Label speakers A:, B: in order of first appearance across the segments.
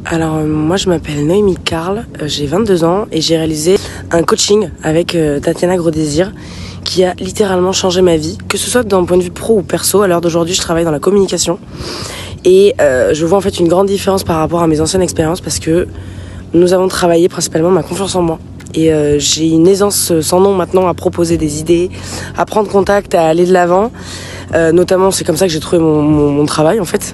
A: Alors moi je m'appelle Noémie Karl, j'ai 22 ans et j'ai réalisé un coaching avec Tatiana Gros-Désir qui a littéralement changé ma vie, que ce soit d'un point de vue pro ou perso. À l'heure d'aujourd'hui je travaille dans la communication et je vois en fait une grande différence par rapport à mes anciennes expériences parce que nous avons travaillé principalement ma confiance en moi. Et j'ai une aisance sans nom maintenant à proposer des idées, à prendre contact, à aller de l'avant. Notamment c'est comme ça que j'ai trouvé mon travail en fait.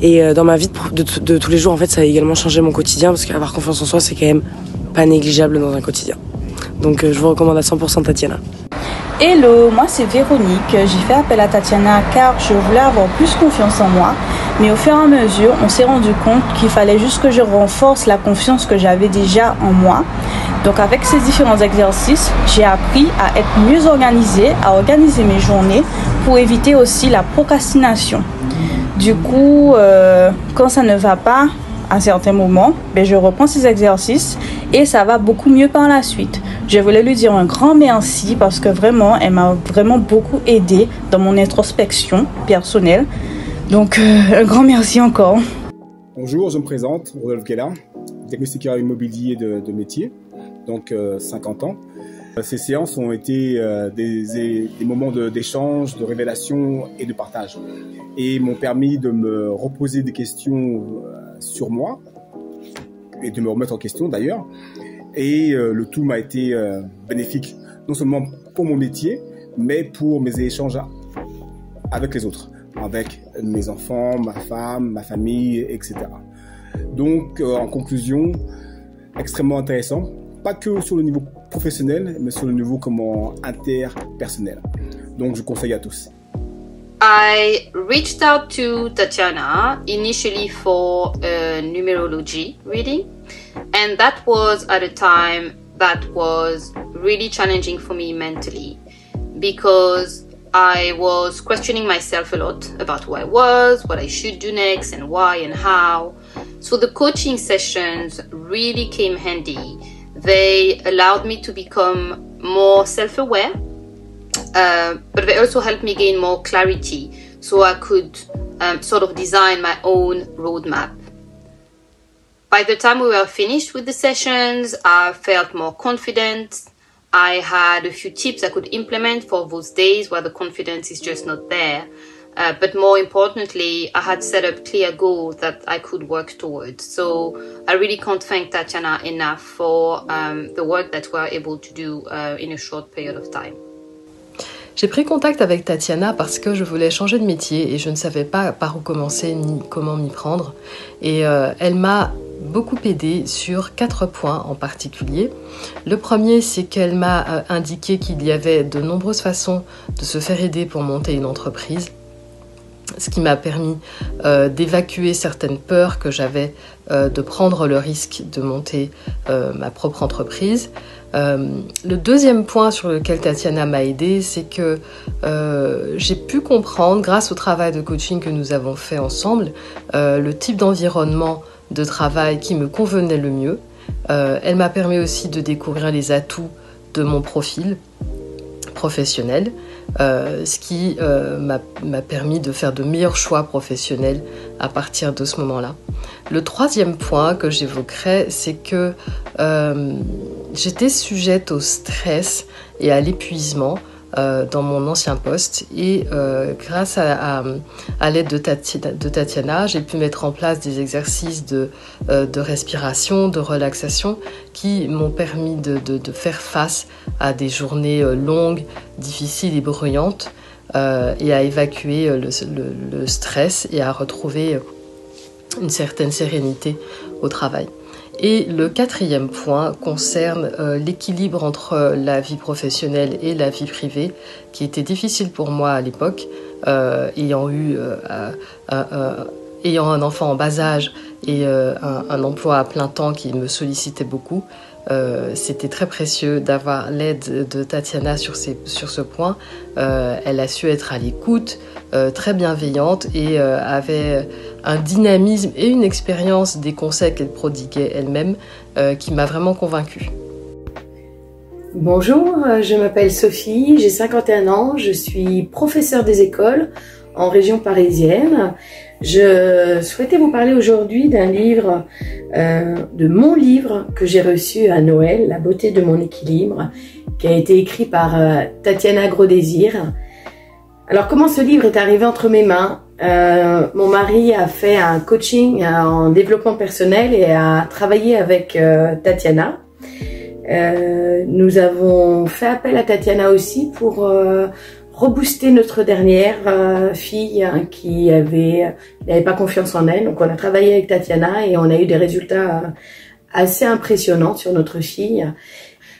A: Et dans ma vie de tous les jours, en fait, ça a également changé mon quotidien parce qu'avoir confiance en soi, c'est quand même pas négligeable dans un quotidien. Donc je vous recommande à 100% Tatiana.
B: Hello, moi c'est Véronique. J'ai fait appel à Tatiana car je voulais avoir plus confiance en moi. Mais au fur et à mesure, on s'est rendu compte qu'il fallait juste que je renforce la confiance que j'avais déjà en moi. Donc avec ces différents exercices, j'ai appris à être mieux organisée, à organiser mes journées pour éviter aussi la procrastination. Du coup, quand ça ne va pas à certains moments, je reprends ces exercices et ça va beaucoup mieux par la suite. Je voulais lui dire un grand merci parce que vraiment, elle m'a vraiment beaucoup aidée dans mon introspection personnelle. Donc, un grand merci encore.
C: Bonjour, je me présente, Rodolphe Guéla, diagnostiqueur immobilier de métier, donc 50 ans. Ces séances ont été des moments d'échange, de révélation et de partage. Et m'ont permis de me reposer des questions sur moi et de me remettre en question d'ailleurs. Et le tout m'a été bénéfique, non seulement pour mon métier, mais pour mes échanges avec les autres, avec mes enfants, ma femme, ma famille, etc. Donc, en conclusion, extrêmement intéressant. Pas que sur le niveau professionnel, mais sur le niveau interpersonnel. Donc, je conseille à tous.
D: I reached out to Tatiana initially for a numerology reading, and that was at a time that was really challenging for me mentally because I was questioning myself a lot about who I was, what I should do next, and why and how. So the coaching sessions really came handy. They allowed me to become more self-aware, but they also helped me gain more clarity so I could sort of design my own roadmap. By the time we were finished with the sessions, I felt more confident. I had a few tips I could implement for those days where the confidence is just not there. But more importantly, I had set up clear goals that I could work towards. So I really can't thank Tatiana enough for the work that we're able to do in a short period of time.
E: J'ai pris contact avec Tatiana parce que je voulais changer de métier et je ne savais pas par où commencer ni comment m'y prendre. Et elle m'a beaucoup aidée sur 4 points en particulier. Le premier, c'est qu'elle m'a indiqué qu'il y avait de nombreuses façons de se faire aider pour monter une entreprise, ce qui m'a permis d'évacuer certaines peurs que j'avais de prendre le risque de monter ma propre entreprise. Le deuxième point sur lequel Tatiana m'a aidée, c'est que j'ai pu comprendre, grâce au travail de coaching que nous avons fait ensemble, le type d'environnement de travail qui me convenait le mieux. Elle m'a permis aussi de découvrir les atouts de mon profil professionnel, ce qui m'a permis de faire de meilleurs choix professionnels à partir de ce moment-là. Le troisième point que j'évoquerai, c'est que j'étais sujette au stress et à l'épuisement dans mon ancien poste et grâce à l'aide de Tatiana, j'ai pu mettre en place des exercices de respiration, de relaxation qui m'ont permis de faire face à des journées longues, difficiles et bruyantes et à évacuer le stress et à retrouver une certaine sérénité au travail. Et le quatrième point concerne l'équilibre entre la vie professionnelle et la vie privée, qui était difficile pour moi à l'époque, ayant un enfant en bas âge et un emploi à plein temps qui me sollicitait beaucoup. C'était très précieux d'avoir l'aide de Tatiana sur ce point. Elle a su être à l'écoute, très bienveillante et avait un dynamisme et une expérience des conseils qu'elle prodiguait elle-même qui m'a vraiment convaincue.
F: Bonjour, je m'appelle Sophie, j'ai 51 ans, je suis professeure des écoles en région parisienne. Je souhaitais vous parler aujourd'hui d'un livre, de mon livre que j'ai reçu à Noël, La beauté de mon équilibre, qui a été écrit par Tatiana Gros-Désir. Alors comment ce livre est arrivé entre mes mains? Mon mari a fait un coaching en développement personnel et a travaillé avec Tatiana. Nous avons fait appel à Tatiana aussi pour rebooster notre dernière fille qui n'avait pas confiance en elle. Donc on a travaillé avec Tatiana et on a eu des résultats assez impressionnants sur notre fille.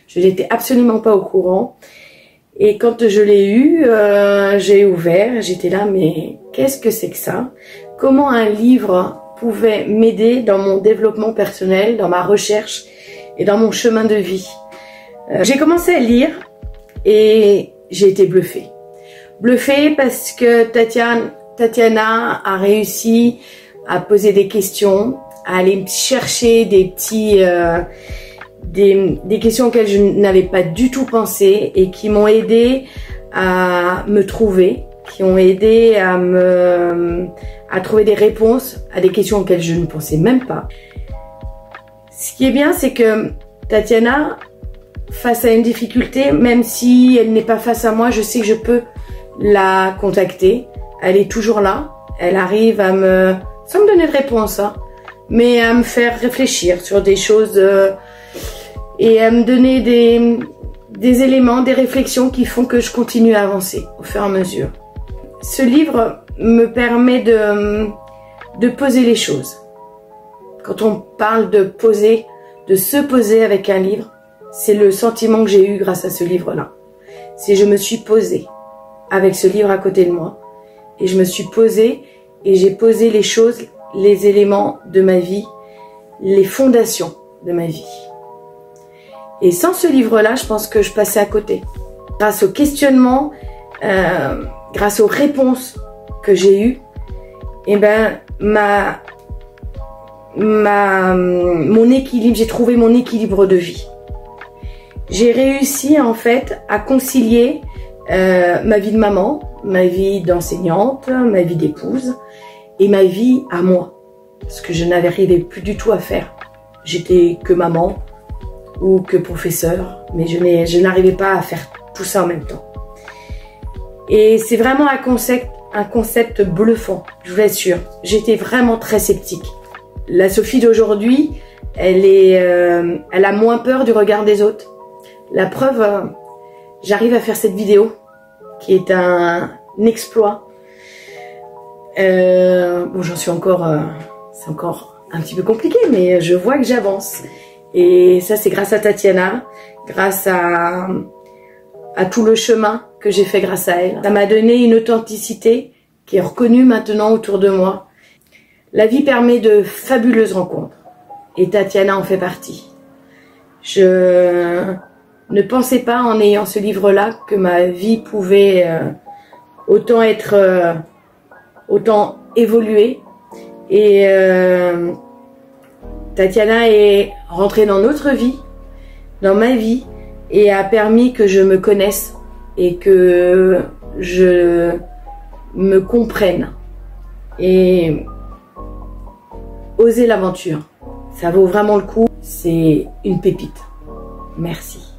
F: Je n'étais absolument pas au courant. Et quand je l'ai eu, j'ai ouvert, j'étais là, mais qu'est-ce que c'est que ça? Comment un livre pouvait m'aider dans mon développement personnel, dans ma recherche et dans mon chemin de vie? J'ai commencé à lire et j'ai été bluffée. Bluffée parce que Tatiana a réussi à poser des questions, à aller chercher des questions auxquelles je n'avais pas du tout pensé et qui m'ont aidé à me trouver, qui ont aidé à trouver des réponses à des questions auxquelles je ne pensais même pas. Ce qui est bien, c'est que Tatiana, face à une difficulté, même si elle n'est pas face à moi, je sais que je peux la contacter. Elle est toujours là. Elle arrive à sans me donner de réponse, hein, mais à me faire réfléchir sur des choses et à me donner des éléments, des réflexions qui font que je continue à avancer au fur et à mesure. Ce livre me permet de poser les choses. Quand on parle de poser, de se poser avec un livre, c'est le sentiment que j'ai eu grâce à ce livre-là. C'est je me suis posée avec ce livre à côté de moi et je me suis posée et j'ai posé les choses, les éléments de ma vie, les fondations de ma vie. Et sans ce livre-là, je pense que je passais à côté. Grâce au questionnement, grâce aux réponses que j'ai eues, eh ben, mon équilibre, j'ai trouvé mon équilibre de vie. J'ai réussi en fait à concilier ma vie de maman, ma vie d'enseignante, ma vie d'épouse et ma vie à moi. Ce que je n'arrivais plus du tout à faire. J'étais que maman ou que professeur, mais je n'arrivais pas à faire tout ça en même temps. Et c'est vraiment un concept bluffant, je vous l'assure. J'étais vraiment très sceptique. La Sophie d'aujourd'hui, elle a moins peur du regard des autres. La preuve, j'arrive à faire cette vidéo, qui est un exploit. Bon, j'en suis encore, c'est encore un petit peu compliqué, mais je vois que j'avance. Et ça, c'est grâce à Tatiana, grâce à tout le chemin que j'ai fait grâce à elle. Ça m'a donné une authenticité qui est reconnue maintenant autour de moi. La vie permet de fabuleuses rencontres et Tatiana en fait partie. Je ne pensais pas en ayant ce livre-là que ma vie pouvait autant évoluer. Et Tatiana est rentrée dans notre vie, dans ma vie, et a permis que je me connaisse et que je me comprenne. Et oser l'aventure, ça vaut vraiment le coup, c'est une pépite. Merci.